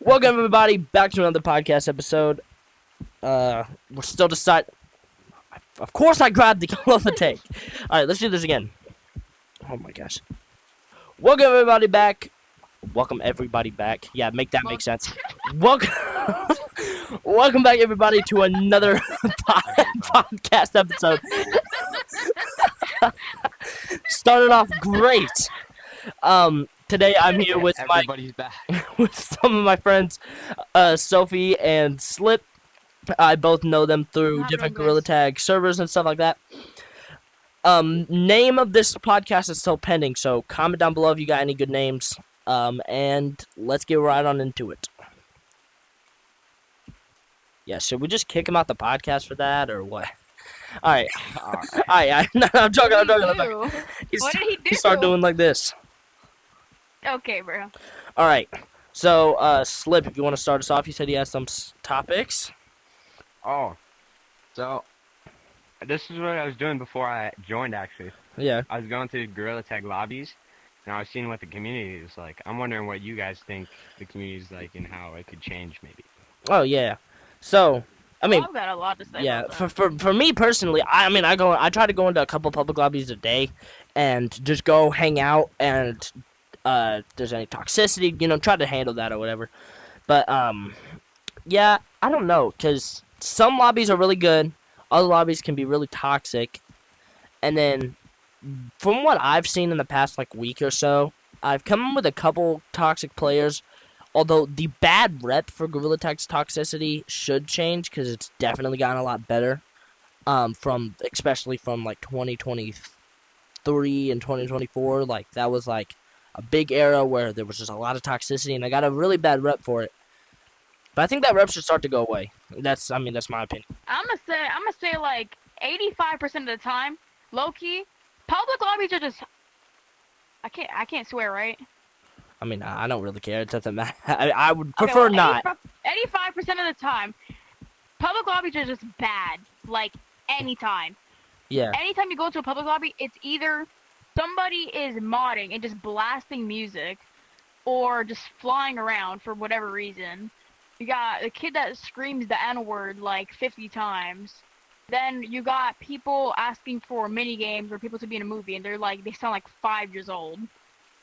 Welcome everybody back to another podcast episode. We're still deciding. Of course, I grabbed the call of the take. All right, let's do this again. Oh my gosh. Welcome everybody back. Welcome everybody back. Yeah, make that make sense. Welcome, welcome back everybody to another podcast episode. Started off great. Today I'm here with Everybody's back. with some of my friends, Sophie and Slip. I both know them through different Gorilla Tag servers and stuff like that. Name of this podcast is still pending, so comment down below if you got any good names. And let's get right on into it. Yeah, should we just kick him out the podcast for that, or what? Alright. Alright, no, I'm joking. What did he do? He started doing like this. Okay, bro. Alright, so, Slip, if you want to start us off, you said you had some topics. Oh, so this is what I was doing before I joined. Actually, Yeah. I was going through Gorilla Tag lobbies, and I was seeing what the community is like. I'm wondering what you guys think the community is like and how it could change, maybe. Oh, yeah. So, I mean, I've got a lot to say. yeah, about that. for me personally, I try to go into a couple public lobbies a day, and just go hang out, and if there's any toxicity, try to handle that or whatever. But yeah, I don't know, cause some lobbies are really good, other lobbies can be really toxic, and then from what I've seen in the past like week or so, I've come with a couple toxic players. Although the bad rep for Gorilla Tag's toxicity should change, because it's definitely gotten a lot better. Especially from like 2023 and 2024, like that was like a big era where there was just a lot of toxicity, and I got a really bad rep for it. But I think that rep should start to go away. That's my opinion. I'm gonna say like 85% of the time, low key, public lobbies are just. I can't swear, right? I mean, I don't really care. It doesn't matter. I would prefer well, not. 85% of the time, public lobbies are just bad. Like anytime. Yeah. Anytime you go to a public lobby, it's either somebody is modding and just blasting music, or just flying around for whatever reason. You got a kid that screams the N-word like 50 times. Then you got people asking for mini games or people to be in a movie, and they sound like 5 years old.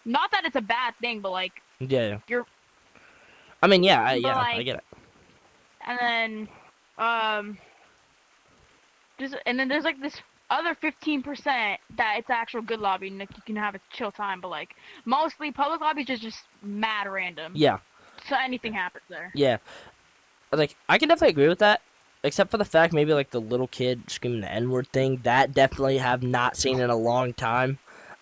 Not that it's a bad thing, but like Yeah. you're. I mean, yeah, I get it. And then, and then there's like this other 15% that it's actual good lobby and like you can have a chill time, but like mostly public lobbies is just mad random. Yeah. So anything happens there. Yeah. Like, I can definitely agree with that. Except for the fact maybe like the little kid screaming the N-word thing. That definitely have not seen in a long time.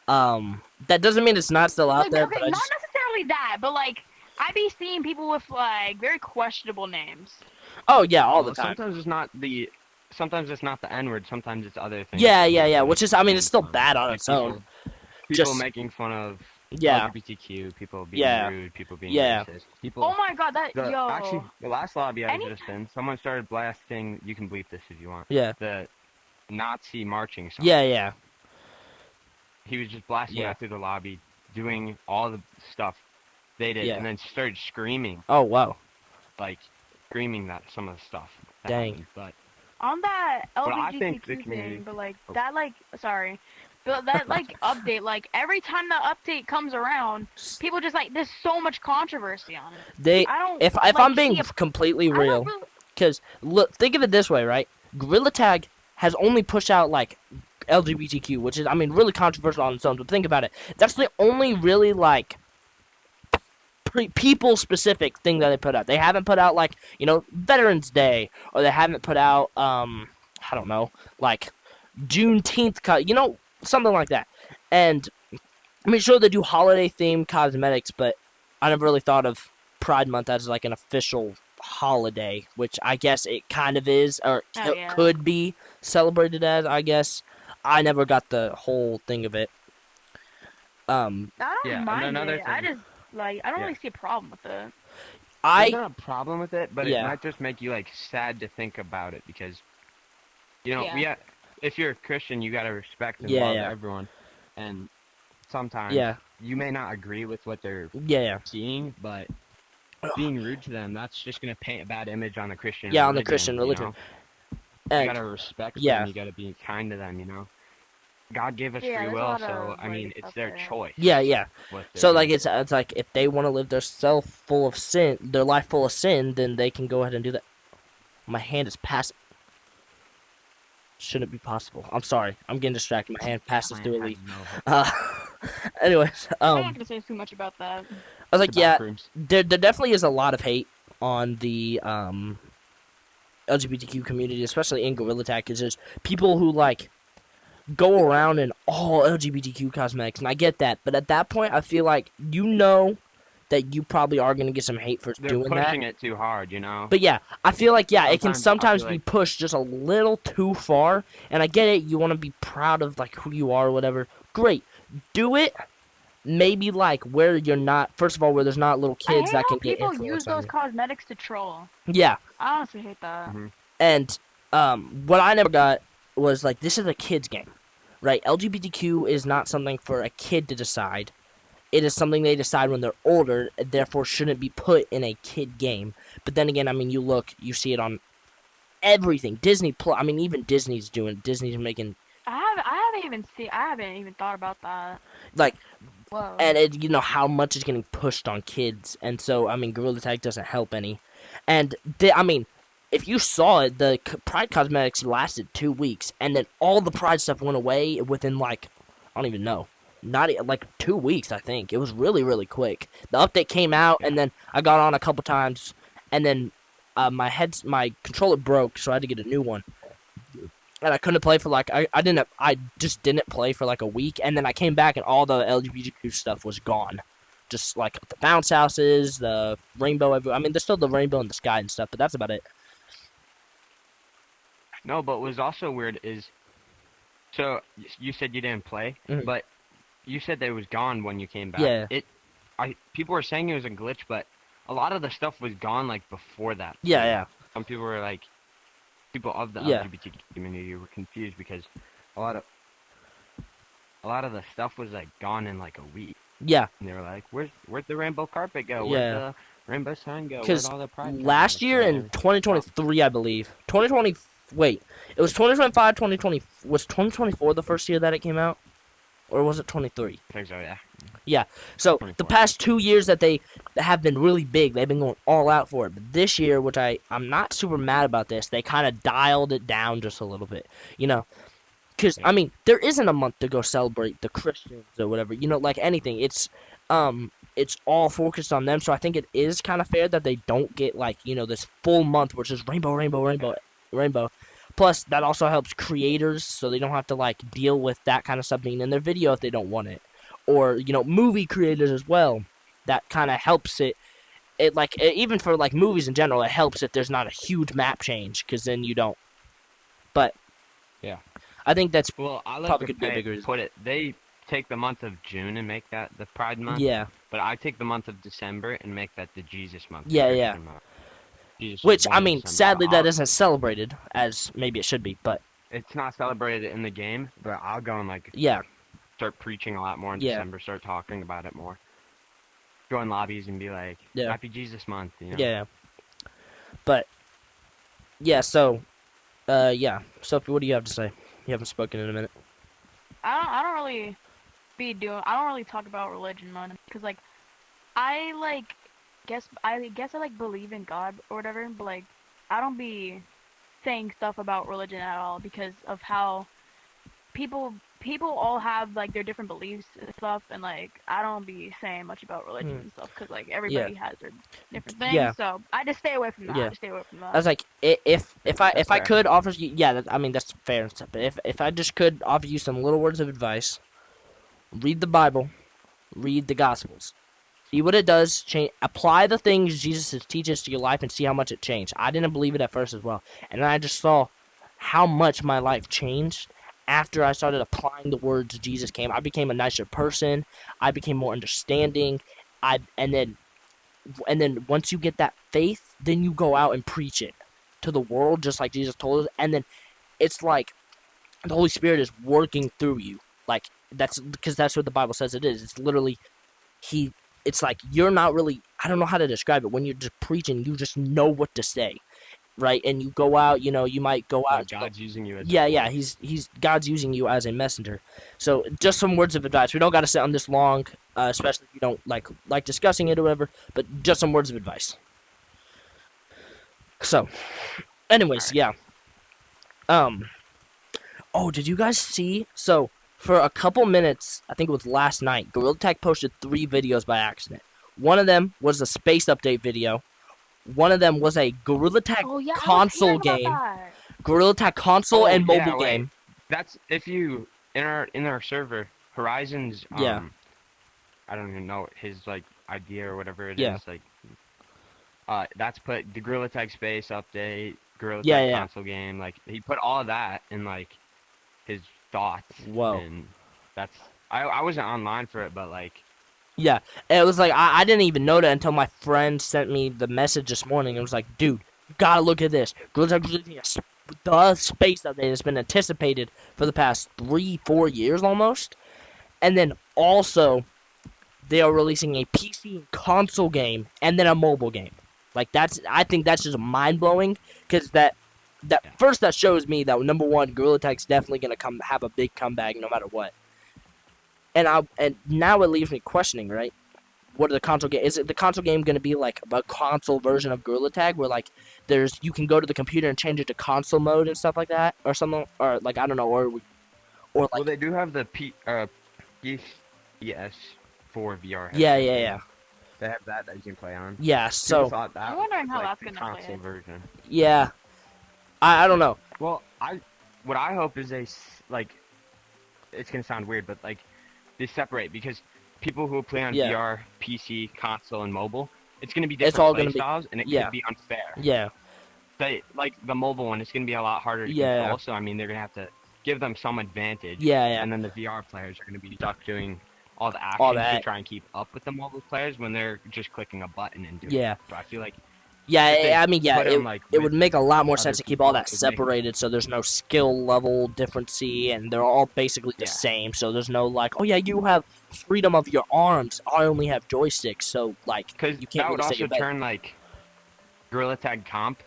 That doesn't mean it's not still out there. Okay, But not necessarily that, but like I be seeing people with like very questionable names. Oh yeah, all the time. Sometimes it's not the N-word. Sometimes it's other things. Yeah. Which is, I mean, it's still bad on its own. People making fun of LGBTQ, people being rude, people being racist. People. Oh my god, Actually, the last lobby I was just in, someone started blasting. You can bleep this if you want. Yeah. The Nazi marching song. Yeah. He was just blasting out through the lobby, doing all the stuff they did, and then started screaming. Oh wow. Like screaming that some of the stuff. Dang. Happened, but on that I think the LGBTQ community. thing, but like that but that like update, like every time the update comes around, people just like there's so much controversy on it. If I'm being completely real, because look, think of it this way, right? Gorilla Tag has only pushed out like LGBTQ, which is, I mean, really controversial on its own. But think about it. That's the only really like people specific thing that they put out. They haven't put out like, Veterans Day, or they haven't put out I don't know, like Juneteenth cut, something like that. And I mean, sure, they do holiday themed cosmetics, but I never really thought of Pride Month as like an official holiday, which I guess it kind of is, or it could be celebrated as, I guess. I never got the whole thing of it. I don't mind it. Thing. I just I don't really see a problem with it. There's not a problem with it, but it might just make you like sad to think about it, because if you're a Christian, you gotta respect and love everyone, and sometimes you may not agree with what they're seeing, but being rude to them, that's just gonna paint a bad image on the Christian Yeah, on the religion. Christian You religion. know, you And gotta respect them. yeah, You gotta be kind to them. You know, God gave us Yeah, free there's a will, lot so of I mean, it's stuff their there. choice yeah. what they're So like doing. it's like if they want to live their self full of sin, their life full of sin, then they can go ahead and do that. My hand is passing. Shouldn't be possible. I'm sorry. I'm getting distracted. My hand passes I through a had leaf. no. Uh, anyways, I'm not gonna say too much about that. I was The like, yeah, back rooms. there definitely is a lot of hate on the LGBTQ community, especially in Gorilla Tag, because there's people who like go around in all LGBTQ cosmetics, and I get that, but at that point, I feel like that you probably are gonna get some hate for They're doing that. pushing it too hard. You know. But yeah, I feel like yeah, it can Sometimes I sometimes feel be like pushed just a little too far, and I get it. You want to be proud of like who you are or whatever. Great, do it. Maybe like where you're not. First of all, where there's not little I kids hate that how can get people use influence on those you. cosmetics to troll. Yeah, I honestly hate that. Mhm. and what I never got was like this is a kids game, right? LGBTQ is not something for a kid to decide. It is something they decide when they're older, and therefore shouldn't be put in a kid game. But then again, I mean, you see it on everything. Disney Plus. I mean, even Disney's making I haven't even thought about that. like, Whoa. and it, you know how much is getting pushed on kids, and so I mean, Gorilla Tag doesn't help any. And I mean, if you saw it, the Pride cosmetics lasted 2 weeks, and then all the Pride stuff went away within like, I don't even know, like 2 weeks. I think it was really quick. The update came out, Yeah. and then I got on a couple times, and then my controller broke, so I had to get a new one. And I couldn't play for like I just didn't play for like a week, and then I came back and all the LGBTQ stuff was gone, just like the bounce houses, the rainbow. I mean, there's still the rainbow in the sky and stuff, but that's about it. No, but what was also weird is, so you said you didn't play, Mhm. but you said that it was gone when you came back. Yeah. People were saying it was a glitch, but a lot of the stuff was gone like before that. Yeah. Some people were like, people of the Yeah. LGBT community were confused because a lot of the stuff was like gone in like a week, Yeah, and they were like, where'd the rainbow carpet go? Yeah. Where'd the rainbow sign go? Where'd because all the pride last cosmetics year go? in 2023, I believe 2020. Wait, it was 2025, 2020. Was 2024 the first year that it came out, or was it 23? I think so, yeah. So 24. the past 2 years that they have been really big, they've been going all out for it. But this year, which I'm not super mad about this, they kind of dialed it down just a little bit, you know. Because Yeah. I mean, there isn't a month to go celebrate the Christians or whatever, you know, like anything. It's all focused on them. So I think it is kind of fair that they don't get like this full month which is rainbow, rainbow, rainbow, rainbow. Plus, that also helps creators, so they don't have to like deal with that kind of stuff being in their video if they don't want it, or movie creators as well. That kind of helps it. Even for like movies in general, it helps if there's not a huge map change, because then you don't. But Yeah. I think that's Well, I like Probably to could be a bigger reason. put it. They take the month of June and make that the Pride month. yeah. But I take the month of December and make that the Jesus month. the Yeah, Christian month. Jesus was Which born I in mean, December. sadly, that I'll- isn't celebrated as maybe it should be. But It's not celebrated in the game, but I'll go and like yeah, start preaching a lot more in Yeah. December. Start talking about it more. Go in lobbies and be like, Yeah. "Happy Jesus month." You know? yeah. But yeah, so yeah, Sophie, what do you have to say? You haven't spoken in a minute. I don't really I don't really talk about religion much, because like I like I guess I like believe in God or whatever, but like I don't be saying stuff about religion at all, because of how people all have like their different beliefs and stuff, and like I don't be saying much about religion and stuff, because like everybody has their different things. Yeah. So I just stay away from that. Yeah. I just stay away from that. I was like, if That's I fair. could offer you, yeah, I mean that's fair and stuff. But if I just could offer you some little words of advice, read the Bible, read the Gospels, see what it does, change, apply the things Jesus teaches to your life, and see how much it changed. I didn't believe it at first as well, and then I just saw how much my life changed after I started applying the words Jesus came. I became a nicer person. I became more understanding. And then once you get that faith, then you go out and preach it to the world, just like Jesus told us. And then it's like the Holy Spirit is working through you. Like that's because that's what the Bible says it is. It's literally he it's like you're not really, I don't know how to describe it. When you're just preaching, you just know what to say, right? And you go out, you might go out. Like God's using you as Yeah, a yeah, voice. he's God's using you as a messenger. So just some words of advice. We don't got to sit on this long, especially if you don't like discussing it or whatever. But just some words of advice. So, anyways, Alright. yeah. Um. Oh, did you guys see? So for a couple minutes, I think it was last night, Gorilla Tech posted 3 videos by accident. One of them was a space update video. One of them was a Gorilla Tag Oh yeah, I was console hearing about game, that. Gorilla Tag console Oh and mobile yeah, wait. game. That's if you in our server Horizon's Yeah. I don't even know his like idea or whatever it is. Yeah. Like that's put the Gorilla Tag Space update, Gorilla Yeah, Tag yeah. console game. Like he put all of that in like his thoughts. Whoa. And that's I wasn't online for it, but like Yeah, it was like I didn't even know that until my friend sent me the message this morning. It was like, dude, you gotta look at this. Gorilla Tag is releasing the space update has been anticipated for the past 3-4 years almost, and then also they are releasing a PC and console game and then a mobile game. Like I think that's just mind blowing because that first that shows me that number one, Gorilla Tag's definitely gonna have a big comeback no matter what. And now it leaves me questioning, right? What are the console game? Is it the console game going to be like a console version of Gorilla Tag, where like you can go to the computer and change it to console mode and stuff like that, or something, or like I don't know, or well like they do have the PS4 VR. yeah, headset. yeah, yeah, They have that you can play on. yeah. People So thought that I'm wondering was, how like, that's the gonna play console it. version. yeah, I don't know. Well, what I hope is like it's gonna sound weird, but like they separate because people who play on Yeah. VR, PC, console, and mobile, it's gonna be It's different all play gonna be- styles, and it yeah. could be unfair. Yeah, They like the mobile one, it's gonna be a lot harder to Yeah. control. So I mean, they're gonna have to give them some advantage. yeah, yeah, And then the VR players are gonna be stuck doing all the All actions that. to try and keep up with the mobile players when they're just clicking a button and doing Yeah. it. So I feel like yeah. if they I mean, yeah. put 'em, like, It with would make a lot more other sense to keep all people, that it would make- separated, so there's no skill level difference, and they're all basically the Yeah. same. So there's no like, oh yeah, you have freedom of your arms. I only have joysticks, so like because you can't that would really say also you're better. turn like Gorilla Tag comp.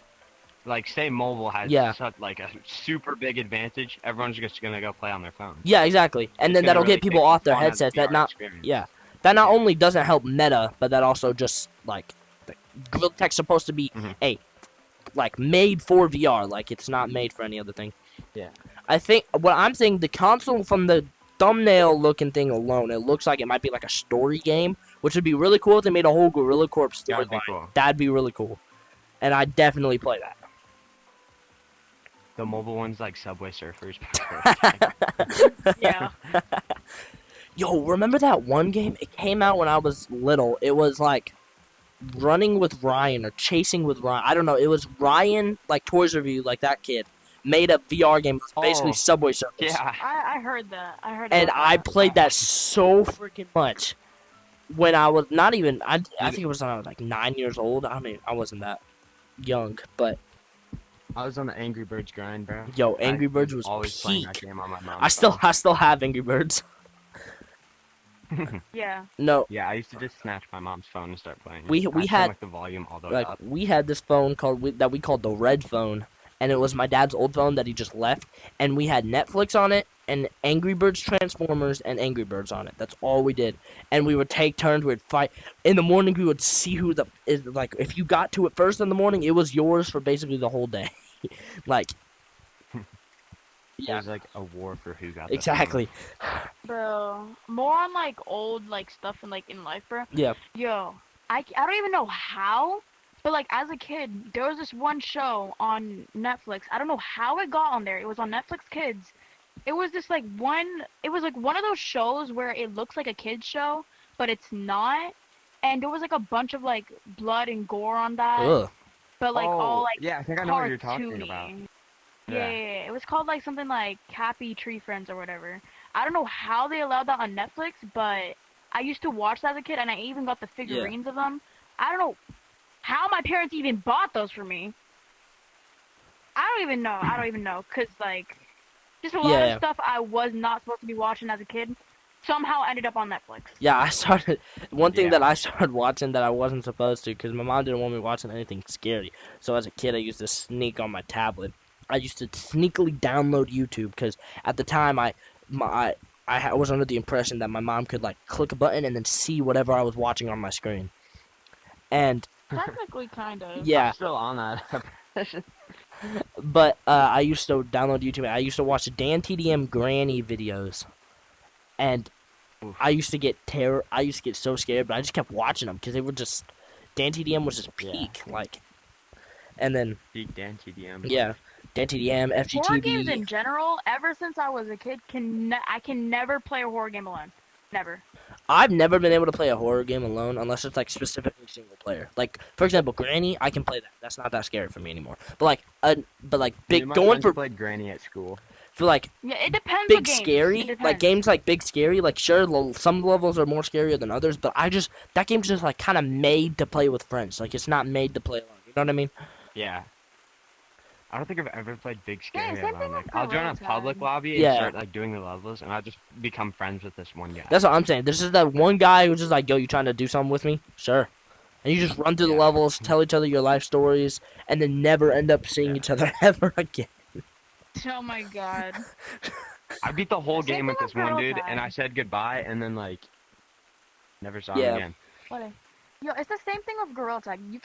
Like say mobile has Yeah. such like a super big advantage, everyone's just gonna go play on their phone. Yeah, exactly. And It's then gonna that'll really get people take off their fun out of headsets. the That VR not experience. yeah. That not Yeah. only doesn't help meta, but that also just like Gorilla Tech's supposed to be Mhm. like made for VR. Like it's not made for any other thing. Yeah. I think what I'm saying, the console from the thumbnail looking thing alone, it looks like it might be like a story game, which would be really cool if they made a whole Gorilla Corp That would be storyline. cool. That'd be really cool, and I'd definitely play that. The mobile one's like Subway Surfers. Yeah. Yo, remember that one game? It came out when I was little. It was like Running with Ryan or Chasing with Ryan. I don't know. It was Ryan, like Toys Review, like that kid, made a VR game. It was basically Oh, Subway Surfers. Yeah. I heard that. I heard. And about I that. played that so freaking much when I was not even. I think it was when I was like 9 years old. I mean, I wasn't that young, but I was on the Angry Birds grind, bro. yo, Angry Birds was always playing that peak. game on my mom's I still have Angry Birds. phone. Yeah. No, Yeah, I used to just snatch my mom's phone and start playing. We I had- like the volume all the way like up. we had this phone that we called the red phone, and it was my dad's old phone that he just left, and we had Netflix on it and Angry Birds Transformers and Angry Birds on it. That's all we did, and we would take turns. We'd fight in the morning. We would see who like if you got to it first in the morning, it was yours for basically the whole day. Like, It yeah, was like a war for who got the exactly. Bro, more on like old like stuff and like in life, bro. Yeah, Yo, I don't even know how, but like as a kid, there was this one show on Netflix. I don't know how it got on there. It was on Netflix Kids. It was just like it was like one of those shows where it looks like a kids show, but it's not. And there was like a bunch of like blood and gore on that, ugh. but like all like yeah, I think I know what you're talking about. cartoony. Yeah. It was called like something like Happy Tree Friends or whatever. I don't know how they allowed that on Netflix, but I used to watch that as a kid, and I even got the figurines of them. I don't know how my parents even bought those for me. I don't even know, cause like just a lot Yeah. of stuff I was not supposed to be watching as a kid. somehow ended up on Netflix. Yeah, I started. One thing Yeah. that I started watching that I wasn't supposed to, because my mom didn't want me watching anything scary. So as a kid, I used to sneak on my tablet. I used to sneakily download YouTube because at the time I was under the impression that my mom could like click a button and then see whatever I was watching on my screen. And Technically, kind of. yeah, I'm still on that. but I used to download YouTube. I used to watch Dan TDM Granny videos, and Oof. I used to get I used to get so scared, but I just kept watching them because they were just Dan TDM was just peak like, and then Big Dan TDM. yeah, Dan TDM, Horror games FGTV. in general, ever since I was a kid, I can never play a horror game alone. Never. I've never been able to play a horror game alone unless it's like specifically single player. Like for example, Granny, I can play that. That's not that scary for me anymore. But like big My going friends for played Granny at school. like Yeah, it depends. big what games. scary It like depends. games like big scary like sure some levels are more scarier than others, but that game's just like kind of made to play with friends. Like it's not made to play alone. You know what I mean? Yeah. I don't think I've ever played Big Yeah, Scary same thing alone. Like, with I'll join a Gorilla public Tag. lobby and Yeah. start like doing the levels, and I'll just become friends with this one guy. That's what I'm saying. This is that one guy who's just like, yo, you trying to do something with me? Sure. And you just run through the Yeah. levels, tell each other your life stories, and then never end up seeing Yeah. each other ever again. Oh my god. I beat the whole Same game with thing this with one Gorilla dude, and Tag. I said goodbye, and then like never saw Yeah. him again. What? Yo, it's the same thing with Gorilla Tag. You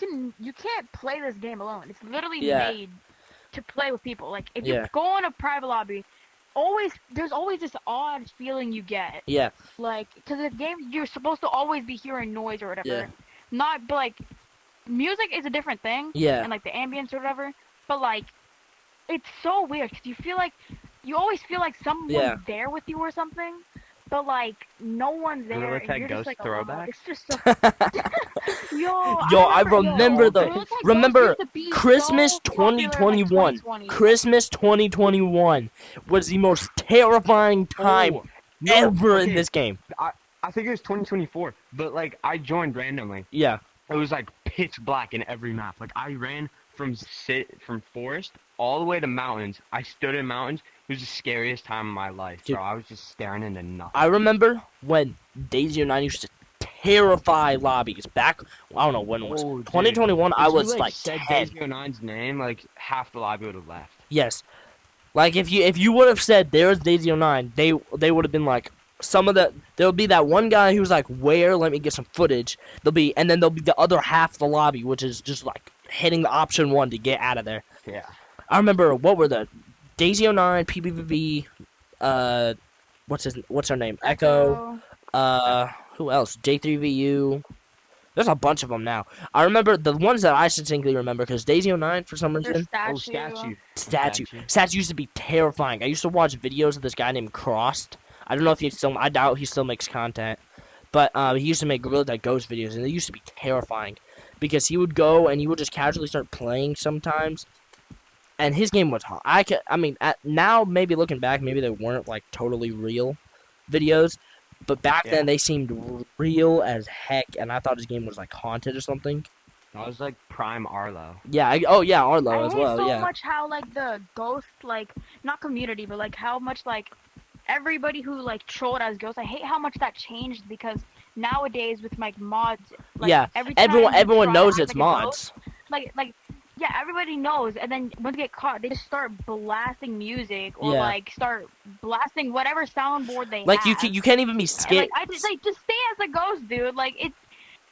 can't play this game alone. It's literally Yeah. made to play with people. Like if Yeah. you go in a private lobby, there's always this odd feeling you get. Yeah, Like, because the game you're supposed to always be hearing noise or whatever. Yeah. But like, music is a different thing. yeah, And like the ambience or whatever. But like, it's so weird because you always feel like someone's Yeah. there with you or something. But like, no one's there. Gorilla and Tag you're just Ghost like alone. throwback? It's just so. Yo, I remember the- Gorilla Tag Ghost remember used to be Christmas so popular in, like, 2021. 2020. Christmas 2021 was the most terrifying time Oh, no, ever in okay, this game. I think it was 2024, but like I joined randomly. Yeah, It was like pitch black in every map. Like I ran from forest all the way to mountains. I stood in mountains. It was the scariest time of my life, Dude. bro. I was just staring into nothing. I remember when Daisy 09 used to terrify lobbies back. I don't know when it was. Oh, dude. 2021. I If you, was like said 10. Daisy 09's name, like half the lobby would have left. Yes, like if you would have said there's Daisy 09, they would have been like there'll be that one guy who's like, where? Let me get some footage. And then there'll be the other half of the lobby, which is just like hitting the option 1 to get out of there. Yeah. I remember what were the Daisy 09, PPVV, what's her name? Echo. Who else? J3VU. There's a bunch of them now. I remember the ones that I distinctly remember because Daisy 09 for some There's reason. statue. Statue used to be terrifying. I used to watch videos of this guy named Crossed. I don't know if I doubt he still makes content, but he used to make Gorilla Tag Ghost videos, and they used to be terrifying because he would go and he would just casually start playing sometimes, and his game was hard. Now maybe looking back, maybe they weren't like totally real videos, but back Yeah. then they seemed real as heck, and I thought his game was like haunted or something. I was like prime Arlo. Yeah, Arlo I as hate well. so Yeah, much how like the ghost like not community but like how much like everybody who like trolled as ghosts. I hate how much that changed because nowadays with like mods, like, Yeah, every time you everyone try to knows act it's like a mods. ghost, like yeah, everybody knows, and then when they get caught, they just start blasting music or Yeah. like start blasting whatever soundboard they Like have. you can't even be And, scared. like I just like just stay as a ghost, dude. Like it's,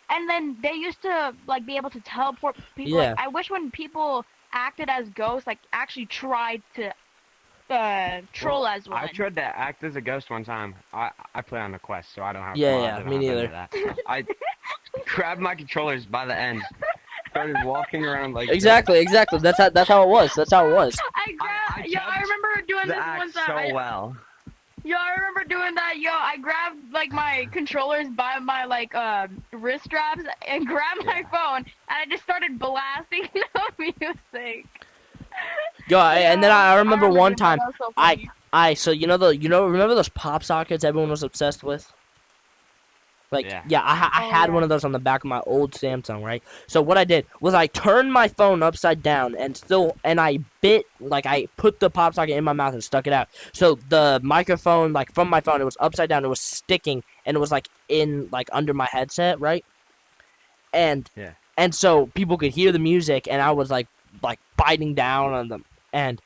and then they used to like be able to teleport people. Yeah. Like, I wish when people acted as ghosts, like actually tried to troll as one. I tried to act as a ghost one time. I play on the quest, so I don't have. Yeah, mods, yeah, I don't me have any neither. of that. I grabbed my controllers by the end, started walking around like Exactly. That's how it was. That's how it was. I grabbed. Yo, I judged remember doing the this one act time. so well. Yo, I remember doing that. Yo, I grabbed like my controllers by my like wrist straps and grabbed my phone and I just started blasting the music. Yo, and then I remember one that. time That was so funny. so remember those pop sockets everyone was obsessed with? Like, Yeah. yeah, I Oh had yeah. one of those on the back of my old Samsung, right? So what I did was I turned my phone upside down and I I put the pop socket in my mouth and stuck it out. So the microphone, like from my phone, it was upside down, it was sticking, and it was like in like under my headset, right? And Yeah. and so people could hear the music, and I was like biting down on them, and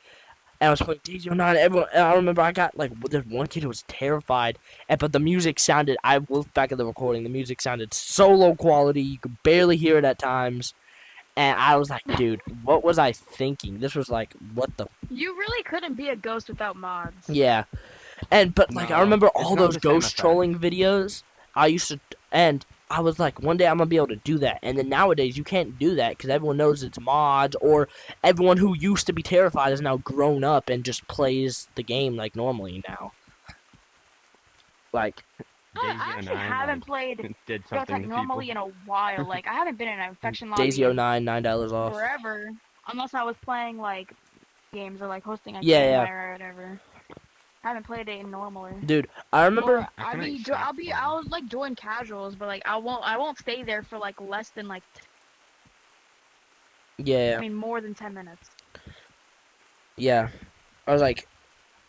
I was playing DZ09. Everyone, and I remember I got like this one kid who was terrified, but the music sounded. I looked back at the recording. The music sounded so low quality, you could barely hear it at times. And I was like, dude, what was I thinking? This was like, what the? You really couldn't be a ghost without mods. Yeah. And but like I No, remember it's all not those the same ghost effect. trolling videos. I used to, and I was like, one day I'm gonna be able to do that. And then nowadays you can't do that because everyone knows it's mods, or everyone who used to be terrified is now grown up and just plays the game like normally now. Like, I actually Daisy09 haven't played did Ghost something Tech to normally people. in a while. Like I haven't been in an infection lobby in Daisy09, $9 off. forever, unless I was playing like games or like hosting a Yeah, yeah, campfire or whatever. I haven't played it in normally. dude. I remember. Or I can make shots for I'll like join casuals, but like I won't stay there for like less than like I Yeah, mean more than 10 minutes. yeah. I was like,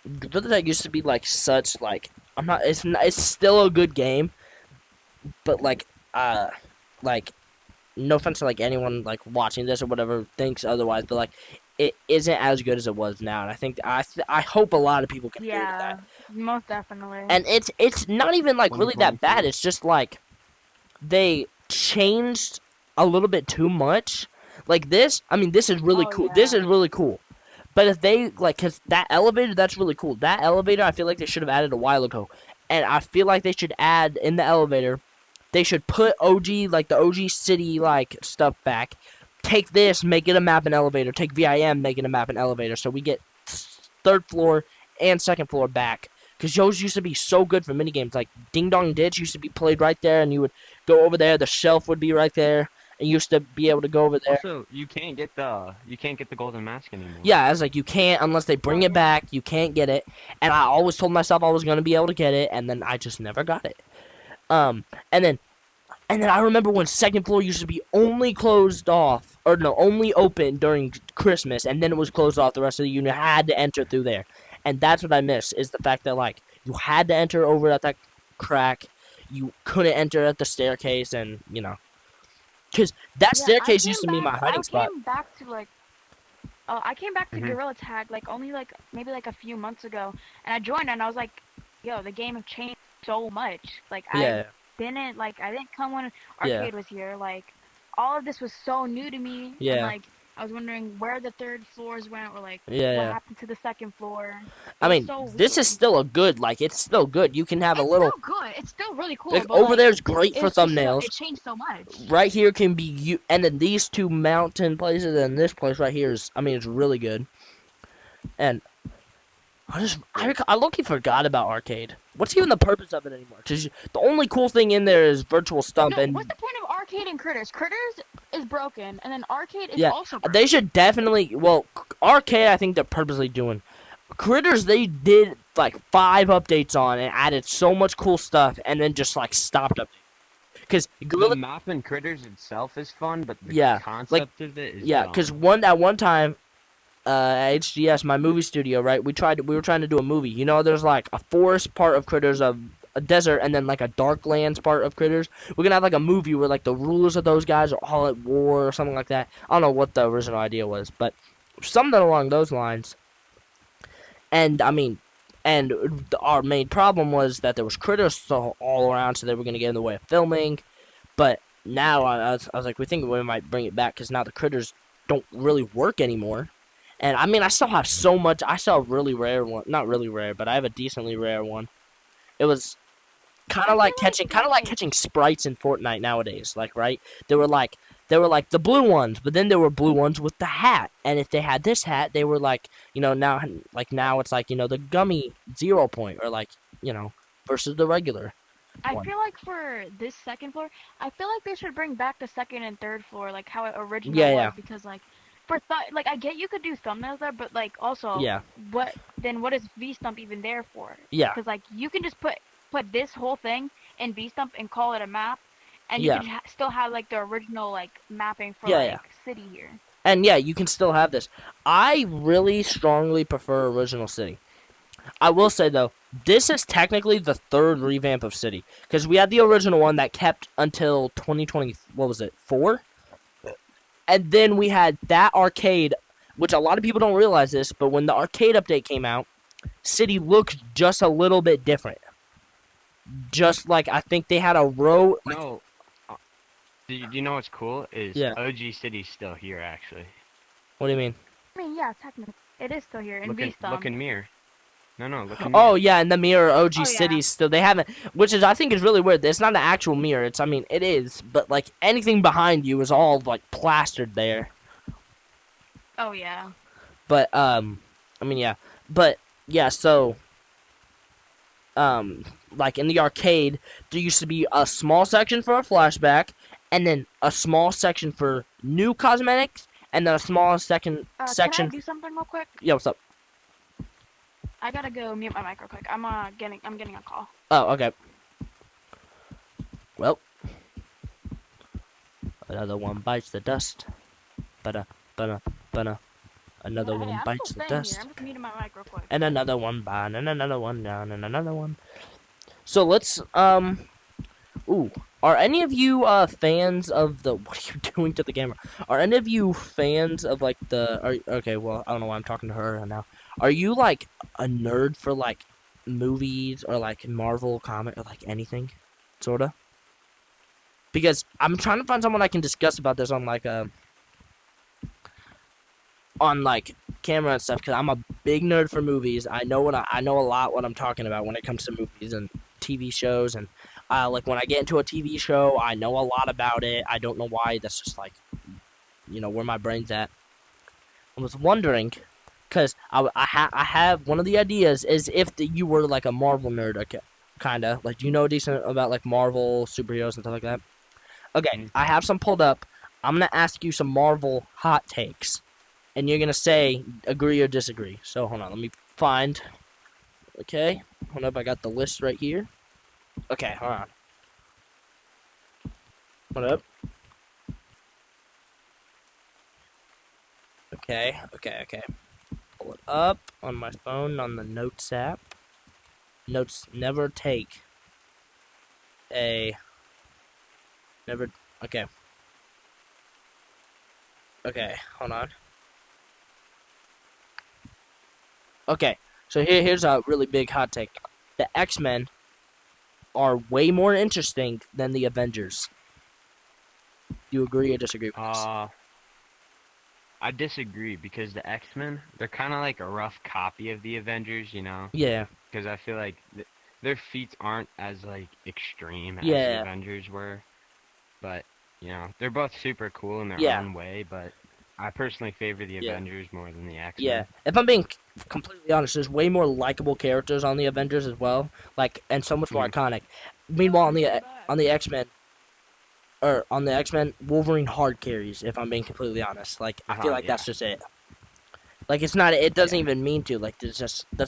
but that used to be like such like. I'm not. It's not, it's still a good game, but like no offense to like anyone like watching this or whatever thinks otherwise, but like it isn't as good as it was now, and I think I hope a lot of people can agree with that. Yeah, most definitely. And it's not even like really that bad. 2022. It's just like they changed a little bit too much. Like this, I mean, this is really Oh cool. This yeah. is really cool. But if they like, cause that elevator, that's really cool. That elevator, I feel like they should have added a while ago, and I feel like they should add in the elevator. They should put OG like the OG city like stuff back. Take this, make it a map and elevator. Take VIM, make it a map and elevator. So we get third floor and second floor back. Because those used to be so good for minigames. Like Ding Dong Ditch used to be played right there, and you would go over there. The shelf would be right there, and you used to be able to go over there. Also, you can't get the golden mask anymore. Yeah, I was like, you can't unless they bring Oh, it yeah. back. You can't get it, and I always told myself I was gonna be able to get it, and then I just never got it. Um, and then I remember when second floor used to be only closed off, or no, only open during Christmas, and then it was closed off the rest of the year. You had to enter through there, and that's what I miss is the fact that like you had to enter over at that crack, you couldn't enter at the staircase, and because that Yeah, staircase used to be my I hiding spot. came back to like I came back to Mhm. Gorilla Tag like only like maybe like a few months ago, and I joined and I was like, yo, the game have changed so much. Like Yeah, I didn't come when yeah, arcade was here. Like all of this was so new to me, and yeah, like I was wondering where the third floors went or like yeah, what yeah. happened to the second floor. I It was mean, so this is weird. still a good, like, it's still good. You can have a It's little, still good. It's still really cool, like, but over like there is great for it's just thumbnails. it changed so much. Right here can be you, and then these two mountain places, and this place right here is, I mean, it's really good. And I low-key forgot about arcade. What's even the purpose of it anymore? Because the only cool thing in there is virtual stump, No, and what's the point of arcade and critters? Critters is broken, and then arcade is yeah, also broken. they should definitely, well, arcade I think they're purposely doing. Critters, they did, like, 5 updates on and added so much cool stuff, and then just, like, stopped up. Because The Gorilla, map and critters itself is fun, but the yeah, concept of it is yeah, dumb. because at one time, at HGS, my movie studio, right? We were trying to do a movie. You know, there's like a forest part of Critters, a desert, and then like a dark lands part of Critters. We're gonna have like a movie where like the rulers of those guys are all at war or something like that. I don't know what the original idea was, but something along those lines. And I mean, our main problem was that there was critters all around, so they were gonna get in the way of filming. But now I was like, we think we might bring it back because now the critters don't really work anymore. And I mean, I still have so much. I still have a really rare one, not really rare, but I have a decently rare one. It was kind I of like feel like catching sprites in Fortnite nowadays. Like, right? They were like the blue ones, but then there were blue ones with the hat. And if they had this hat, they were like, now it's like the gummy 0 point, or like versus the regular I one. feel like for this second floor, I feel like they should bring back the second and third floor, like how it originally Yeah, was, yeah. because like like I get you could do thumbnails there, but like also Yeah, what is V Stump even there for? yeah, Because like you can just put this whole thing in VStump and call it a map, and you Yeah. could still have like the original like mapping for Yeah, yeah. like city here. And yeah, you can still have this. I really strongly prefer Original City. I will say though, this is technically the third revamp of City because we had the original one that kept until 2020. What was it? 4? And then we had that arcade, which a lot of people don't realize this, but when the arcade update came out, City looks just a little bit different. Just like I think they had a row. No. Do you know what's cool? Is Yeah. OG City's still here, actually. What do you mean? I mean, yeah, technically, it is still here in Look VStump. in mirror. No, look in mirror. Oh yeah, and the mirror OG Oh, yeah. cities still they haven't, which is I think is really weird. It's not an actual mirror. It's I mean it is, but like anything behind you is all like plastered there. Oh yeah. But I mean yeah, but yeah. So like in the arcade, there used to be a small section for a flashback, and then a small section for new cosmetics, and then a small section. Can I do something real quick? Yeah, what's up? I gotta go mute my mic real quick. I'm getting a call. Oh, okay. Well, another one bites the dust. Another Yeah, one hey, I'm bites still the staying dust. here. I'm just muting my mic real quick. And another one bang, and another one down, and another one. So let's ooh, are any of you fans of the? What are you doing to the camera? Are any of you fans of like the? Okay, well I don't know why I'm talking to her now. Are you like a nerd for like movies or like Marvel comic or like anything, sorta? Because I'm trying to find someone I can discuss about this on like camera and stuff. Because I'm a big nerd for movies. I know I know a lot what I'm talking about when it comes to movies and TV shows and. Like when I get into a TV show, I know a lot about it. I don't know why. That's just like, where my brain's at. I was wondering, cause I have one of the ideas is if you were like a Marvel nerd, okay, kinda like do you know decent about like Marvel superheroes and stuff like that. Okay, I have some pulled up. I'm gonna ask you some Marvel hot takes, and you're gonna say agree or disagree. So hold on, let me find. Okay, hold up. I got the list right here. Okay, hold on. What up? Okay. Pull it up on my phone on the Notes app. Notes never take a... Never... Okay. Okay, hold on. Okay, so here's a really big hot take. The X-Men are way more interesting than the Avengers. Do you agree or disagree with this? I disagree because the X-Men, they're kind of like a rough copy of the Avengers, you know? Yeah. Because I feel like their feats aren't as like extreme as Yeah. the Avengers were. But, they're both super cool in their Yeah. own way, but I personally favor the Yeah. Avengers more than the X-Men. Yeah, if I'm being completely honest, there's way more likable characters on the Avengers as well, and so much more iconic. Meanwhile, on the X-Men, Wolverine hard carries. If I'm being completely honest, I feel like that's just it. Like it's not. It doesn't even mean to. Like that's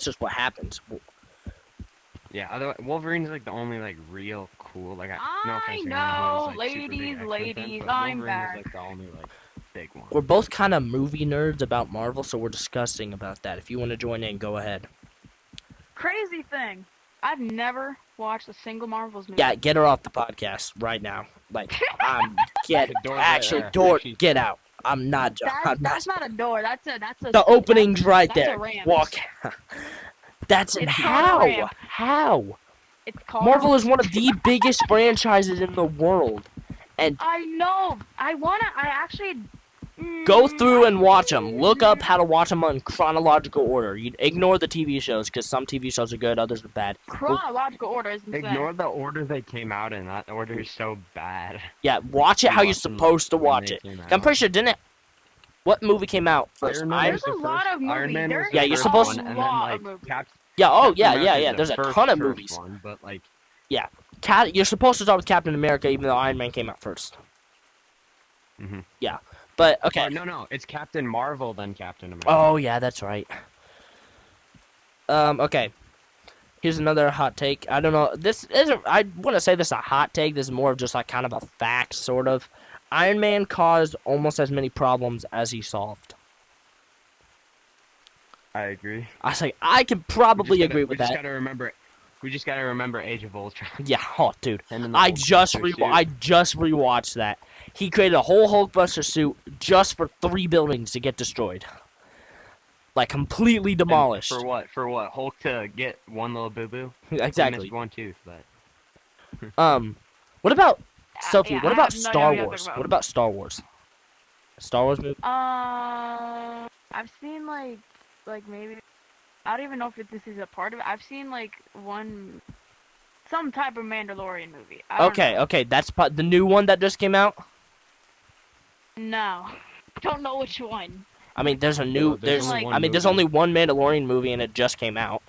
just what happens. Yeah, otherwise Wolverine's like the only like real cool. Like no offense to anyone know, who's, like, super big ladies, X-Men fan, but I'm Wolverine back. is like the only like big one. We're both kind of movie nerds about Marvel, so we're discussing about that. If you want to join in, go ahead. Crazy thing, I've never watched a single Marvel's movie. Yeah, get her off the podcast right now. Get door's right actually there. door. Get out. I'm not. That's not a door. That's a. The opening's right that's there. A ramp. Walk. That's It's how. called a ramp. How? It's called. Marvel is one of the biggest franchises in the world, and I know. I actually. go through and watch them. Look up how to watch them in chronological order. You ignore the TV shows because some TV shows are good, others are bad. Chronological order is insane. Ignore the order they came out in. That order is so bad. Yeah, watch it how you're Watch them supposed to when watch they it. came I'm out. pretty sure didn't it? What movie came out first? Iron Man Iron- was There's a the lot first- of movies. Iron Man was There's the Yeah, you're first supposed one, to- and then, lot like, of movies. Yeah. Oh Captain yeah. America is There's the a ton of first movies. one, but like, You're supposed to start with Captain America, even though Iron Man came out first. Mhm. Yeah, but okay. Oh, no, it's Captain Marvel then Captain America. Oh yeah, that's right. Okay. Here's another hot take. I don't know. This isn't. I want to say this is a hot take. This is more of just like kind of a fact, sort of. Iron Man caused almost as many problems as he solved. I agree. I was like, I can probably agree with that. We just gotta remember Age of Ultron. Yeah, oh, dude. And then the I Hulkbuster just suit. rewatched that. He created a whole Hulkbuster suit just for 3 buildings to get destroyed. Like, completely And demolished. For what? For what? Hulk to get one little boo-boo? Exactly. He missed one tooth, but... What about, Sophie, yeah, what I about have no Star idea what Wars? you're talking What about Star Wars? Star Wars movie? I've seen like maybe I don't even know if this is a part of it. I've seen like some type of Mandalorian movie. I don't know. Okay, that's the new one that just came out? No, don't know which one. I mean, there's a new, there's only one there's movie. only one Mandalorian movie and it just came out.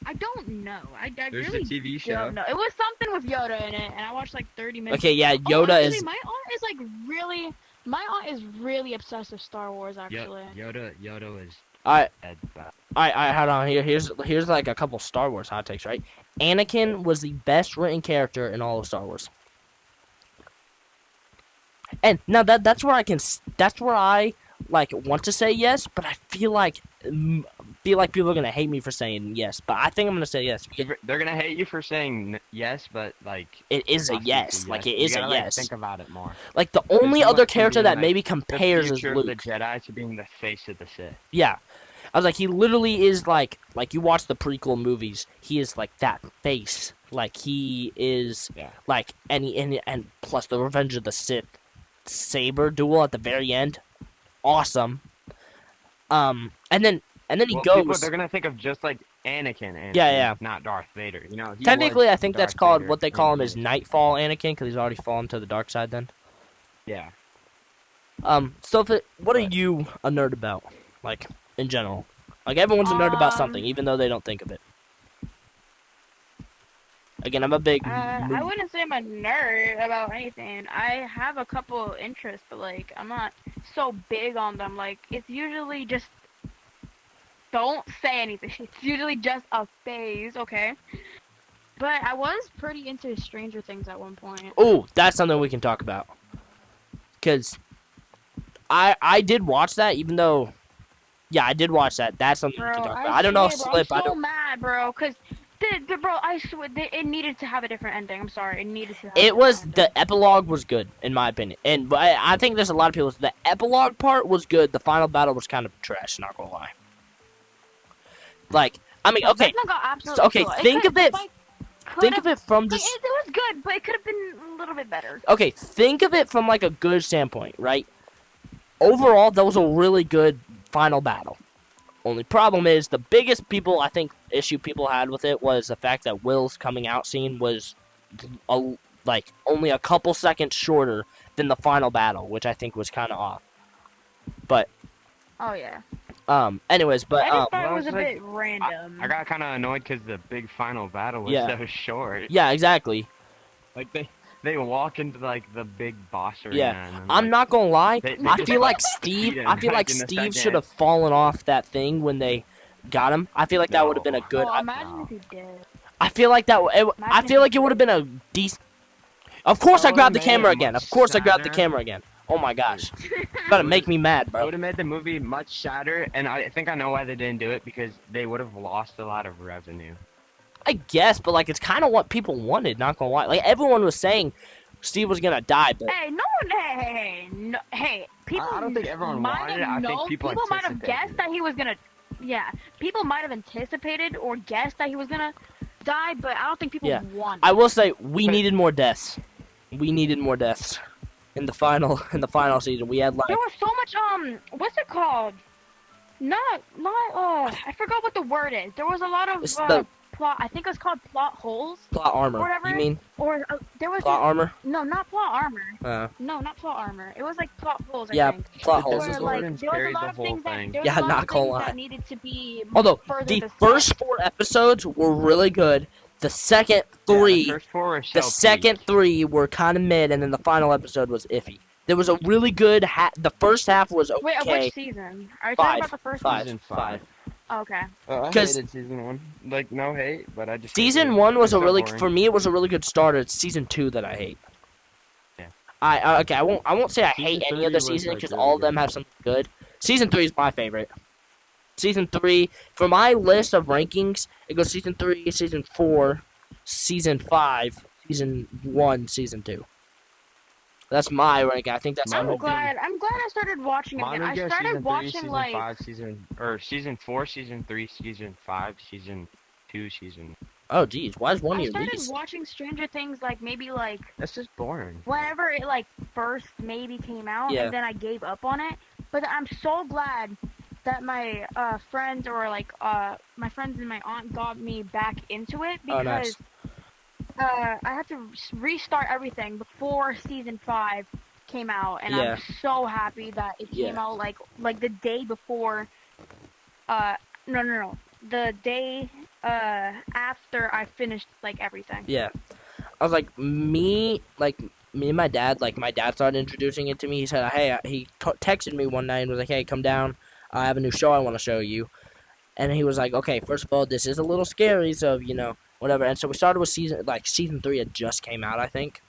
I don't know. I There's really a TV show. don't know. It was something with Yoda in it, and I watched like 30 minutes. Okay, yeah, Oh, Yoda actually, is, my aunt is like really. My aunt is really obsessed with Star Wars. Actually. Yoda is alright, dead. hold on, here's like a couple Star Wars hot takes, right? Anakin was the best written character in all of Star Wars. And now that's where I like want to say yes, but I feel like people are gonna hate me for saying yes, but I think I'm gonna say yes. They're gonna hate you for saying yes, but like It is a obviously yes, like it You is a gotta, like, yes. think about it more. Like the only Because other went from character being, that like, maybe the compares is future of the Luke. Jedi to being the face of the Sith. Yeah, I was like, he literally is like you watch the prequel movies, he is like that face, like he is Yeah. like and plus the Revenge of the Sith saber duel at the very end, awesome. And then he People, goes. they're gonna think of just like Anakin, Yeah. not Darth Vader. You know, he Technically, was I think that's Darth called Vader, what they and call him he is Nightfall Anakin because he's already fallen to the dark side. Then, Yeah. so what are But- you a nerd about? Like in general, like everyone's a nerd about something, even though they don't think of it. Again, I'm a big. I wouldn't say I'm a nerd about anything. I have a couple interests, but like I'm not so big on them. Like it's usually just don't say anything. It's usually just a phase, okay? But I was pretty into Stranger Things at one point. Oh, that's something we can talk about. Cause I did watch that, even though, yeah, I did watch that. That's something we Bro, can talk about. I don't know if swear, Slip. bro, I I'm so don't. mad, bro, cause bro, I swear it needed to have a different ending. I'm sorry, it needed to. Have a It was different the ending. epilogue was good in my opinion, and I think there's a lot of people. The epilogue part was good. The final battle was kind of trash. Not gonna lie. Like, I mean, okay, This one got absolutely okay. killed. Think of it. Could Think have- of it from like, just. it was good, but it could have been a little bit better. Okay, think of it from like a good standpoint, right? Overall, that was a really good final battle. Only problem is the biggest issue people had with it was the fact that Will's coming out scene was like only a couple seconds shorter than the final battle, which I think was kind of off. But Oh yeah. anyways, but I just thought well, it was a it's like- bit random. I got kind of annoyed because the big final battle was Yeah. so short. yeah, exactly. Like they walk into like the big boss arena. Yeah, and then, I'm like, not gonna lie. they I just feel like beat Steve. him, I feel like like, in the Steve second. should have fallen off that thing when they got him. I feel like that would have been a No. good. Oh, imagine if he did. I feel like that. I Imagine feel if like he it would have been a decent. Of course, I That grabbed the would've made camera it again. much Of course, I grabbed the sadder. camera again. Oh my gosh, about to make me mad, It bro. would have made the movie much sadder, and I think I know why they didn't do it because they would have lost a lot of revenue. I guess, but like it's kind of what people wanted. Not gonna lie, like everyone was saying Steve was gonna die, but Hey, no one. Hey, no, hey. People. I don't think everyone might wanted have it. I think known- people might have anticipated guessed it. that he was gonna. Yeah, people might have anticipated or guessed that he was gonna die, but I don't think people Yeah. wanted. I will say we But- needed more deaths. We needed more deaths in the final season. We had like There was so much. What's it called? Not. I forgot what the word is. There was a lot of It's the- plot. I think it was called plot holes. plot armor. Whatever. You mean Or there was plot armor? no, not plot armor. Uh, No, not plot armor. It was like plot holes. I yeah, think. plot But holes this is Where, is the what like, word. there was a carried lot the of whole things thing. That, there was Yeah, a lot not of gonna things lie. that needed to be. Although further the discussed. first 4 episodes were really good, the second 3, Yeah, the first 4 were the so second peak. 3 were kind of mid, and then the final episode was iffy. There was a really good. The first half was okay. Wait, which season? Are you talking about the first Five. season? Season 5. Okay. I 'Cause- hated season 1. Like, no hate, but I just Season hated it. 1 was It's a so really boring. for me. It was a really good start. It's season 2 that I hate. Yeah. Okay. I won't say I Season hate any 3 of the was, seasons like, because really all of them good. have something good. Season 3 is my favorite. Season 3 for my list of rankings, it goes season 3, season 4, season 5, season 1, season 2. That's my rank. I think that's Mine how. would be I'm glad I started watching it Mine again. would I go started season 3, watching season like 5, season 4, season 3, season 5, season 2, season. Oh, geez. Why is one I of your started least? watching Stranger Things like maybe like That's just boring. whenever it like first maybe came out, Yeah. and then I gave up on it. But I'm so glad that my friends or like my friends and my aunt got me back into it Oh, because nice. I had to restart everything before season 5 came out, and Yeah. I'm so happy that it came Yeah. out like the day before. No, the day after I finished like everything. Yeah. I was like me and my dad. Like my dad started introducing it to me. He said, "Hey," texted me one night and was like, "Hey, come down. I have a new show I want to show you." And he was like, "Okay, first of all, this is a little scary, so whatever." And so we started with season 3 had just came out, I think.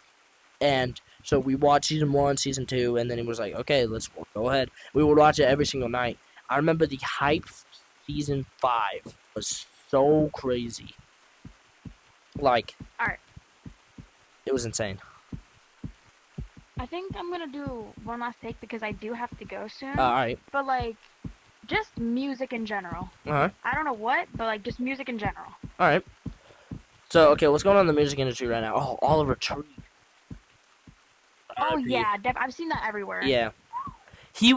And so we watched season 1, season 2, and then he was like, "Okay, let's go ahead." We would watch it every single night. I remember the hype for season 5 was so crazy. Like, Alright. it was insane. I think I'm gonna do one last take because I do have to go soon. All right. But like, just music in general. Uh-huh. I don't know what, but like just music in general. All right. So, okay, what's going on in the music industry right now? Oh, Oliver Tree. Oh yeah, I've seen that everywhere. Yeah. He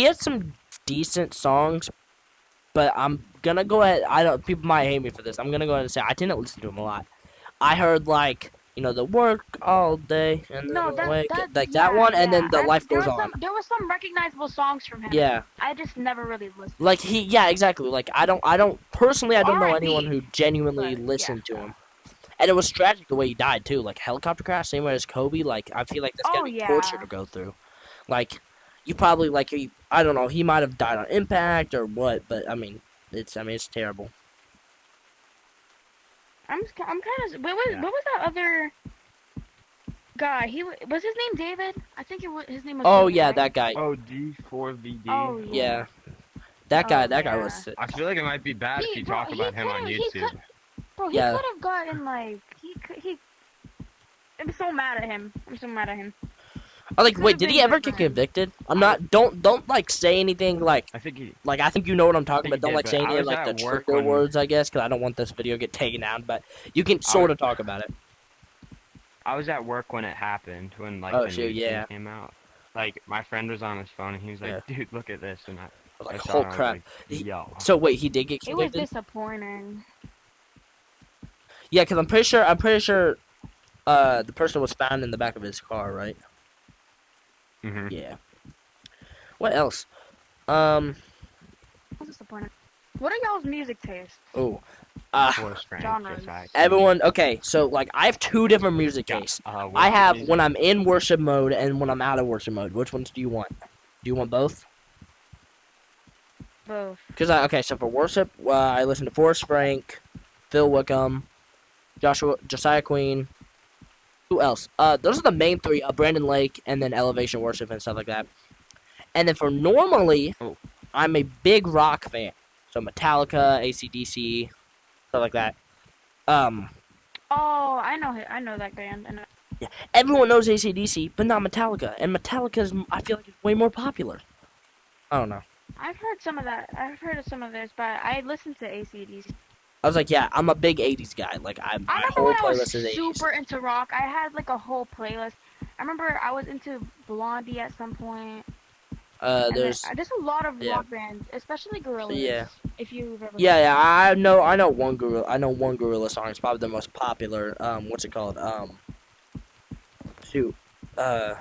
had some decent songs, but I'm gonna go ahead. People might hate me for this. I'm gonna go ahead and say I didn't listen to him a lot. I heard like the work all day and No, then wake that like that one, and then the life there goes was on. There was some recognizable songs from him. Yeah. I just never really listened. Like yeah, exactly. Like I don't personally I don't know R&B, anyone who genuinely but, listened yeah. to him. And it was tragic the way he died too. Like helicopter crash, same way as Kobe. Like I feel like that's Oh, gonna be yeah. torture to go through. Like you probably I don't know. He might have died on impact or what, but I mean it's terrible. I'm kind of. What Yeah. was that other guy? Was his name David? I think his name was. Oh David, yeah, right? that guy. Oh, D4VD. Oh Yeah, that guy. Oh, That guy yeah. was sick. I feel like it might be bad if you Bro, talk about him on YouTube. Bro, he Yeah. could have gotten like he. I'm so mad at him. I'm so mad at him. Oh, like, Could've wait, did been he ever good for get him. convicted? I'm not. Don't like say anything like I think he. I think you know what I'm talking I about. think he Don't like did, say but any I of was like the at work trigger when- words, I guess, because I don't want this video to get taken down. But you can sort of talk about it. I was at work when it happened, when like Oh, the shoot, news yeah. came out. Like my friend was on his phone and he was like, "Dude, look at this," and I Like, saw whole it, I was crap. like, "Yo." So wait, he did get It was convicted? disappointing. Yeah, because I'm pretty sure. The person was found in the back of his car, right? Mhm. Yeah. What else? It was disappointing. What are y'all's music tastes? Oh. Forrest Frank, Genres. just like- Everyone. Okay, so like I have two different music Yeah, tastes. what I have music- when I'm in worship mode and when I'm out of worship mode. Which ones do you want? Do you want both? Both. Okay, so for worship, I listen to Forrest Frank, Phil Wickham, Josiah Queen. Who else? Those are the main three. Brandon Lake, and then Elevation Worship and stuff like that. And then for normally, Oh. I'm a big rock fan. So Metallica, AC/DC, stuff like that. Oh, I know that band. I know. Everyone knows AC/DC, but not Metallica. And Metallica's, I feel like, it's way more popular. I don't know. I've heard some of that. I've heard of some of theirs, but I listened to AC/DC. I was like, yeah, I'm a big 80s guy. Like, my I remember whole when I was playlist is 80s. super into rock. I had like a whole playlist. I remember I was into Blondie at some point. And There's... there's a lot of yeah. rock bands, especially Gorillaz. Yeah. If you've ever. Yeah, I know one Gorilla song. It's probably the most popular. What's it called? Shoot. I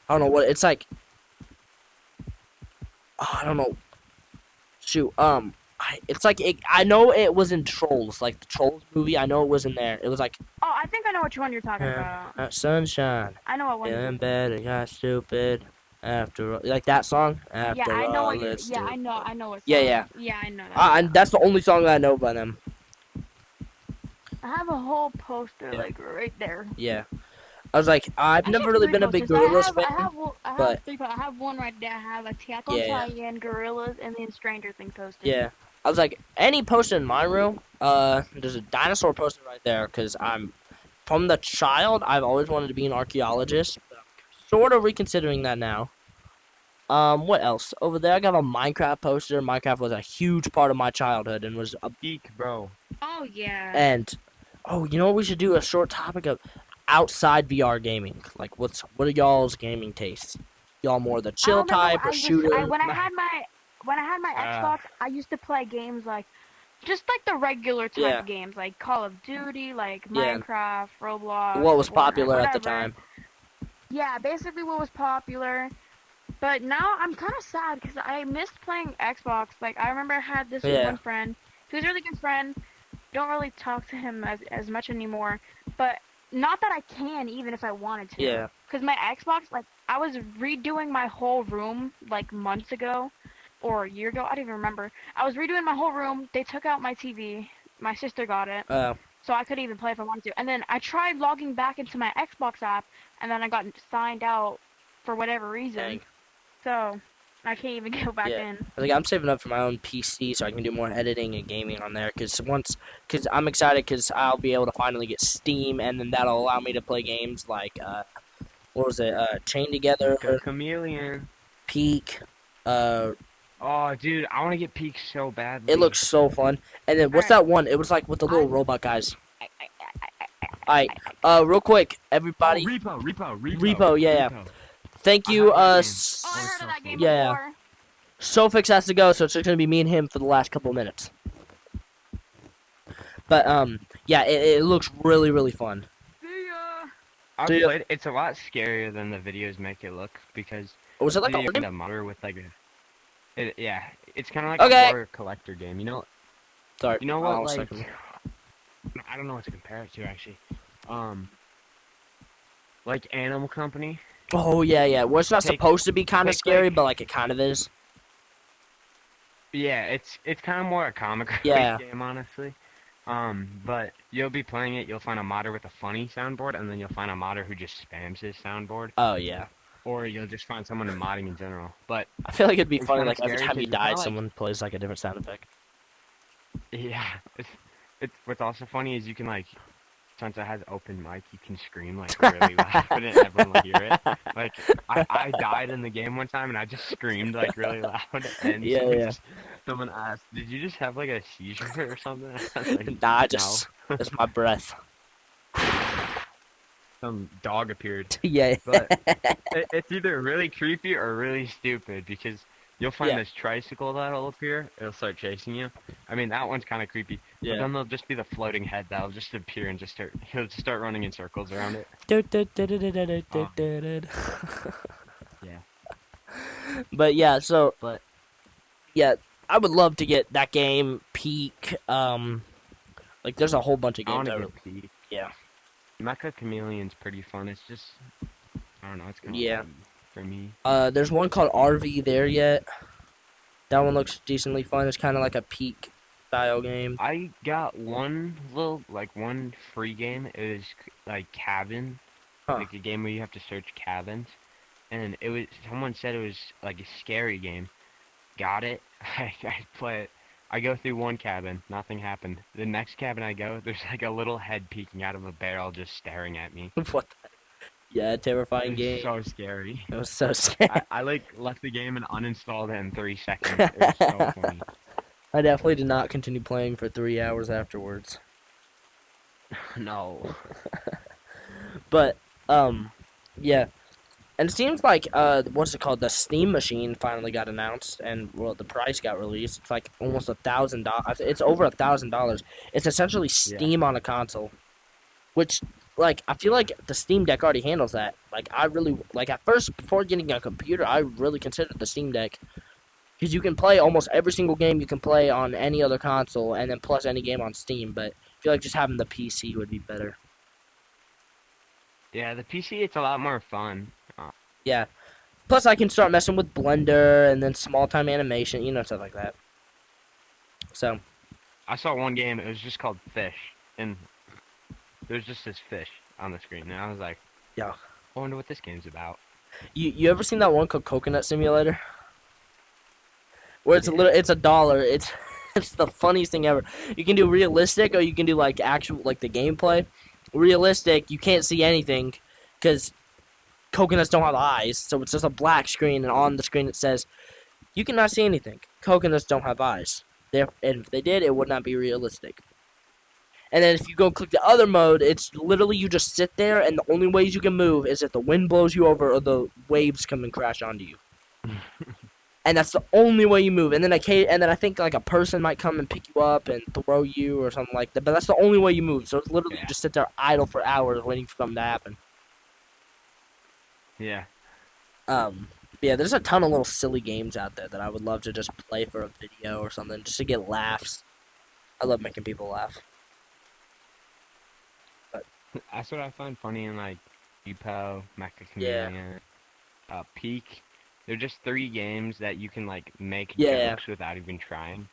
don't know what it's like. I don't know. Shoot. It's like I know it was in Trolls, like the Trolls movie. I know it was in there. It was like Oh, I think I know which one you're talking about. sunshine. I know what one. Feeling bad, it got stupid. After like that song. Yeah, After I know all, what you're. let's Yeah, do it. I know what Yeah, song. yeah. Yeah, I know that. And that's the only song that I know by them. I have a whole poster Yeah, like right there. yeah. I was like, I've Actually, never really three been a big posters. Gorillaz I fan, have but three. I have one right there. I have Attack on yeah, Titan, Gorillas, and then Stranger Things poster. yeah. I was like, any poster in my room, there's a dinosaur poster right there because I'm from the child. I've always wanted to be an archaeologist. But I'm sort of reconsidering that now. What else? Over there, I got a Minecraft poster. Minecraft was a huge part of my childhood and was a Geek, bro. Oh yeah. and oh, you know what we should do? A short topic of outside VR gaming. Like, what are y'all's gaming tastes? Y'all more the I chill remember type or I shooter? when I had my Uh, Xbox, I used to play games like just like the regular type Yeah, of games like Call of Duty, like yeah. Minecraft, Roblox, What was Fortnite, popular at the whatever. time? Yeah, basically what was popular. But now I'm kind of sad because I missed playing Xbox. Like I remember I had this Yeah, one friend. He was a really good friend. Don't really talk to him as much anymore. But not that I can even if I wanted to. yeah. Because my Xbox, like I was redoing my whole room like months ago or a year ago. I don't even remember. I was redoing my whole room. They took out my TV. My sister got it. Uh, So I couldn't even play if I wanted to. And then I tried logging back into my Xbox app, and then I got signed out for whatever reason. dang. So I can't even go back Yeah. in. Like I'm saving up for my own PC so I can do more editing and gaming on there. Cause I'm excited because I'll be able to finally get Steam, and then that'll allow me to play games like what was it? Chain Together, like a chameleon. Peak. Uh, Oh, dude, I want to get Peak so badly. it looks so fun. And then what's Alright. that one? It was like with the little robot guys. Alright, real quick, Oh, everybody. Repo. Yeah. Thank I you, have that game. Oh, I Oh, it's heard so of that game fun. Yeah. before. Sofiix has to go, so it's just gonna be me and him for the last couple minutes. But yeah, it looks really really fun. See ya. I've So, yeah. played. It's a lot scarier than the videos make it look because Was it like a you're game? a mother with like a. Yeah, it's kind of like Okay. a horror collector game. Sorry. You know hold on what? a Like, second. I don't know what to compare it to actually. Like Animal Company. Oh yeah. Well, it's not Take- supposed to be kind of take, scary, like- but like it kind of is. Yeah, it's kind of more a comic Yeah. game, honestly. But you'll be playing it, you'll find a modder with a funny soundboard, and then you'll find a modder who just spams his soundboard, Oh yeah. or you'll just find someone in modding in general. But I feel like it'd be It's funny kinda like every scary time 'cause you it's kinda died, like- someone plays like a different sound effect. yeah, it's what's also funny is you can like, since it has open mic, you can scream like really loud and everyone will hear it. Like I died in the game one time and I just screamed like really loud, and Yeah. someone asked, "Did you just have like a seizure or something?" I was like, Nah, it's my breath. some dog appeared. Yeah. But it's either really creepy or really stupid because you'll find Yeah. this tricycle that'll appear. It'll start chasing you. I mean, that one's kind of creepy. Yeah. But then there'll just be the floating head that'll just appear and he'll just start running in circles around it. Yeah. But yeah, so But yeah, I would love to get that game Peak. Like there's a whole bunch of I want games. to I get Pete. yeah. Mecha Chameleon's pretty fun. It's just, I don't know. It's kind of Yeah. for me. There's one called RV There Yet. That one looks decently fun. It's kind of like a Peak style game. I got one one free game. It was like Cabin, Huh. like a game where you have to search cabins, and someone said it was like a scary game. Got it. I play it. I go through one cabin, nothing happened. The next cabin I go, there's like a little head peeking out of a barrel, just staring at me. What? Yeah, terrifying It game. was so scary. It was so scary. I like left the game and uninstalled it in 3 seconds. It was so funny. I definitely did not continue playing for 3 hours afterwards. No. But yeah. And it seems like what's it called? The Steam machine finally got announced, and well, the price got released. It's like almost $1,000. It's over $1,000. It's essentially Steam on a console, which like I feel like the Steam Deck already handles that. Like I really like at first before getting a computer, I really considered the Steam Deck because you can play almost every single game you can play on any other console, and then plus any game on Steam. But I feel like just having the PC would be better. Yeah, the PC, it's a lot more fun. Yeah. Plus, I can start messing with Blender and then small time animation, stuff like that. So, I saw one game. It was just called Fish, and there's just this fish on the screen, and I was like, yeah. I wonder what this game's about. You ever seen that one called Coconut Simulator? Where it's Yeah. it's $1. It's it's the funniest thing ever. You can do realistic or you can do like actual like the gameplay. Realistic, you can't see anything because coconuts don't have eyes, so it's just a black screen, and on the screen it says you cannot see anything. Coconuts don't have eyes. And if they did, it would not be realistic. And then if you go click the other mode, it's literally you just sit there, and the only ways you can move is if the wind blows you over or the waves come and crash onto you. And that's the only way you move. And then I think like a person might come and pick you up and throw you or something like that. But that's the only way you move. So it's literally you just sit there idle for hours waiting for something to happen. Yeah. Yeah, there's a ton of little silly games out there that I would love to just play for a video or something, just to get laughs. I love making people laugh. That's what I find funny in like Repo, Mecha Yeah. Chameleon, Peak. They're just 3 games that you can like make Yeah. jokes without even trying.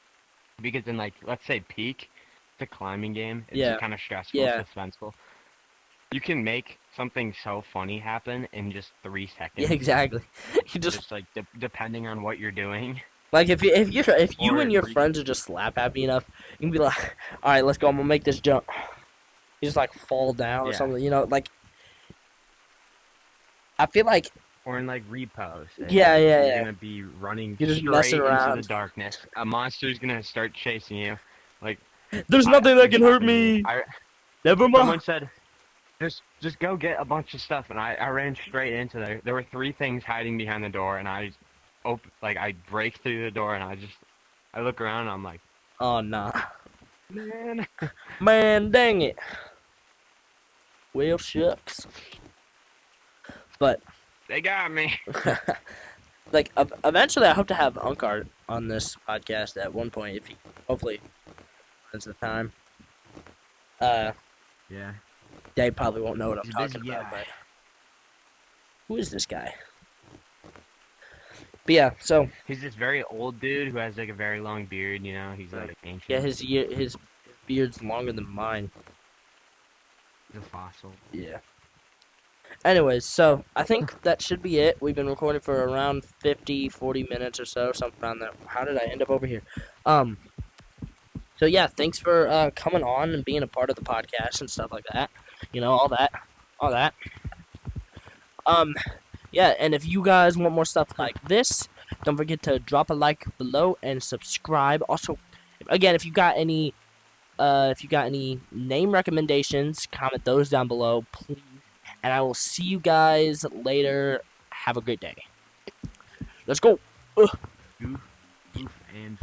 Because in like let's say Peak, it's a climbing game. It's Yeah. kind of stressful, Yeah. suspenseful. You can make something so funny happen in just 3 seconds. Yeah, exactly. You just like depending on what you're doing. like if you Or and your re- friends are just slap happy enough, you can be like, all right, let's go. I'm gonna make this jump. You just like fall down or Yeah. something, like. I feel like Or in like repos. Yeah, You're yeah. gonna be running You're just straight messing into around. the darkness. A monster's gonna start chasing you. Like There's nothing that this can hurt happened to me. I, Never someone mind. said, just go get a bunch of stuff, and I ran straight into there. There were 3 things hiding behind the door, and I break through the door, and I look around, and I'm like, Oh nah, man. man, dang it. Well, shucks. But They got me. like eventually, I hope to have Unkart on this podcast at one point, if he hopefully has the time. Yeah. They probably won't know what I'm He's a busy talking about, guy. but who is this guy? But yeah, so He's this very old dude who has like a very long beard. He's like ancient. yeah, his beard's longer than mine. He's a fossil. Yeah. Anyways, so I think that should be it. We've been recording for around 40 minutes or so, something around that. How did I end up over here? So yeah, thanks for coming on and being a part of the podcast and stuff like that. All that. Yeah, and if you guys want more stuff like this, don't forget to drop a like below and subscribe. Also, again, if you got any name recommendations, comment those down below, please. And I will see you guys later. Have a great day. Let's go. Goof, and